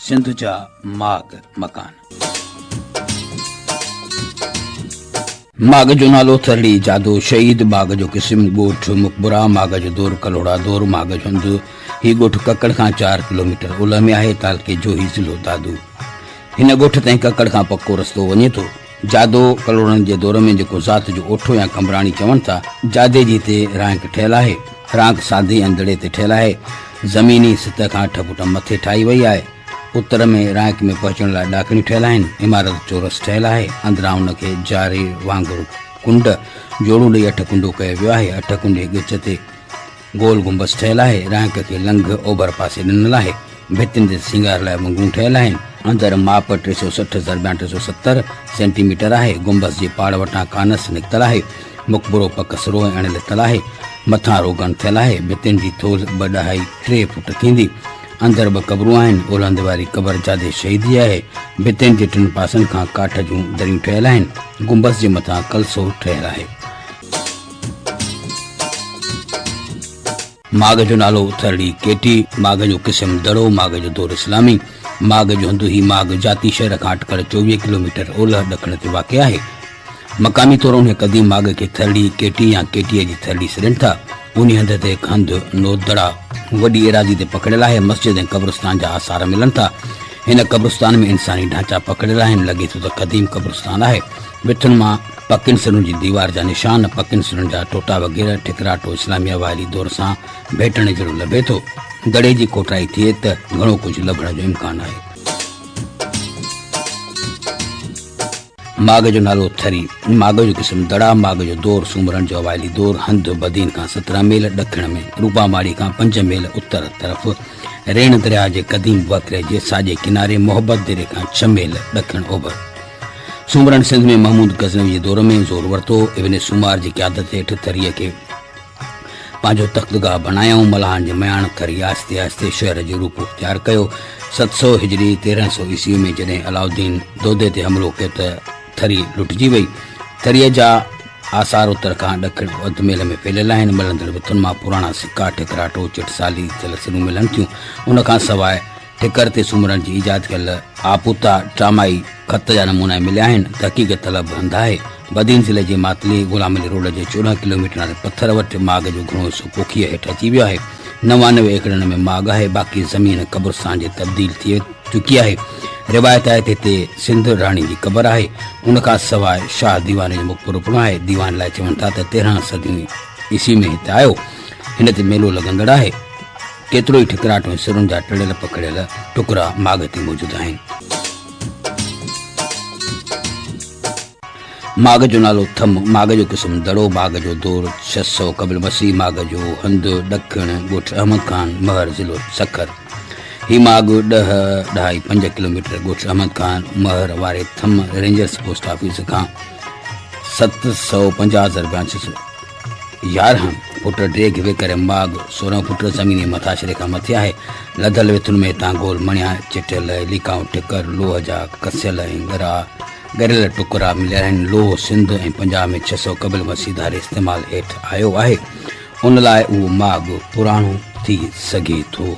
सिंध जा माग मकान। माग जो नालो थरड़ी जादो शहीद, माग जो किस्म गोठ मुकबरा, माग जो दौर कलोड़ा दौर, माग जो हंधु ही गोठ ककड़ खां 4 किलोमीटर ओलह में आहे, तालके जो ही ज़िलो दादू। हिन गोठ ताईं ककड़ खां पक्को रस्तो वञे थो। जादो कलोड़नि जे दौर में जेको ज़ात जो ओठो या कंबराणी चवनि था, जादे जी ते रांक ठहियल आहे। रांक सादी अंदड़े ते ठहियल आहे। ज़मीनी सतह खां 8 फुट मथे ठाही वई आहे। उत्तर में रांक में पहुचण लाइ ॾाकणियूं ठहियल आहिनि। इमारत चौरस ठहियल आहे। अंदरां उनखे जारे वांगुरु कुंड जोड़ूं ॾेई 8 कुंडो कयो वियो आहे। 8 कुंडे ॻच ते गोल गुंबस ठहियल आहे। रांक खे लंघ ओभर पासे ॾिनल आहे। भितियुनि ते सिंगार लाइ वंगूं ठहियल आहिनि। अंदर माप 360 सेंटीमीटर आहे। गुंबस जे पाड़ वटां कानस निकितल आहे। मुकबरो पकसरो ऐं अणियल तल आहे। मथां रोगन थियल आहे। भितियुनि जी थोल 2 ढाई 3 फुट थींदी। अंदर 2 कबरूं आहिनि। ओलहंद वारी क़बर जादे शहीदी आहे। भितियुनि जे 3 पासनि खां काठ जूं दरियूं ठहियल आहिनि। गुंबस जे मथां कलसो ठहियल आहे। माग जो नालो थरड़ी केटी, माग जो किस्म दड़ो, माग जो दौर इस्लामी, माग जो हंधु ही माग जाती शहर खां अटकर 24 किलोमीटर ओलह ॾखण ते वाक़िआ आहे। मक़ामी तौर उन क़दीम माग खे थरड़ी केटी या केटीअ जी थरड़ी सॾनि था। उन हंध ते हिकु हंधु नोदड़ा वॾी एराज़ी ते पकड़ियल आहे। मस्जिद ऐं क़ब्रिस्तान जा आसार मिलनि था। हिन क़ब्रिस्तान में इंसानी ढांचा पकड़ियल आहिनि। लॻे थो त क़दीम क़ब्रिस्तान आहे। भितियुनि मां पकिन सिरुनि जी दीवार जा निशान, पकिन सिरुनि जा टोटा वग़ैरह ठिकराटो इस्लामिया वारी दौर सां भेटण जहिड़ो लभे थो। दड़े जी कोटाई थिए त घणो कुझु लभण जो इम्कान आहे। माग जो नालो थरी, माग जो किस्म दड़ा, माग जो दौर सूमरन जो अवाइली दौर, हंधु बदीन खां 17 मील ॾखण में, रूपामाड़ी खां 5 मील उत्तर तरफ़, रेण दरिया जे क़दीम वक्रे जे साॼे किनारे, मोहब्बत दरे खां 6 मील ॾखण ओभर। सूमरन सिंध में महमूद गज़नवी जे दौर में ज़ोर वरितो। इब्न सुमार जी क़यादत हेठि थरीअ खे पंहिंजो तख़्तगाह बणायऊं। मलाहनि जे मयाण थरी आहिस्ते आहिस्ते शहर जो रूप इख्तियार कयो। 700 हिजरी 1300 ईस्वी में जॾहिं अलाउद्दीन दोदे ते हमलो कयो त थरी लुटिजी वई। थरीअ जा आसार उत्तर खां ॾखण 2 मील में फैलियल आहिनि। मिलंदड़ भितियुनि मां पुराणा सिक्का, ठिकराटो, चिटसाली थियल सिरूं मिलनि थियूं। उन खां सवाइ ठिकर ते सूमरन जी ईजाद कयल आपूता ट्रामाई ख़त जा नमूना मिलिया आहिनि। तहक़ीक़ तलब हंध आहे। बदीन ज़िले जे मातली गुलाम अली रोड जे 14 किलोमीटर ते पत्थर वटि माग जो घणो हिसो पोखीअ हेठि अची वियो आहे। 99 एकड़नि में माग आहे। बाक़ी ज़मीन क़ब्रिस्तान जे तब्दील थी चुकी आहे। रिवायत आहे त हिते सिंध राणी जी क़बर आहे। उन खां सवाइ शाह दीवान जो मुक़बरो पिणु आहे। दीवान लाइ चवनि था त 13 सदी ईस्वी में हिते आयो। हिन ते मेलो लॻंदड़ आहे। केतिरो ई ठिकराट ऐं सिरुनि जा टड़ियल पकड़ियल टुकड़ा माग ते मौजूदु आहिनि। माग जो नालो थम, माग जो किस्म दड़ो, माग जो दौर 600 क़बल मसीह, माग जो हंधु ॾखण ॻोठ अहमद खान महर ज़िलो सखर। ही माग 10 ढाई 5 किलोमीटर ॻोठ अहमद खान महर वारे थम रेंजर्स पोस्ट ऑफिस खां 750 रुपया 611 फुट डेघ वे करे माग 16 फुट ज़मीनी मथाशरे खां मथे आहे। लधल विथुनि में हितां गोल मणिया चिटियल लिकाऊं टिकर लोह जा कसियल ऐं ॻरियल टुकड़ा मिलियल आहिनि। लोह सिंध ऐं पंजाब में 600 क़बल मसीह धारे इस्तेमालु हेठि आयो आहे। उन लाइ उहो माग पुराणो थी सघे थो।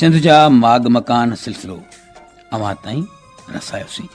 सिंध जा माग मकान सिलसिलो अवां ताईं रसायोसीं।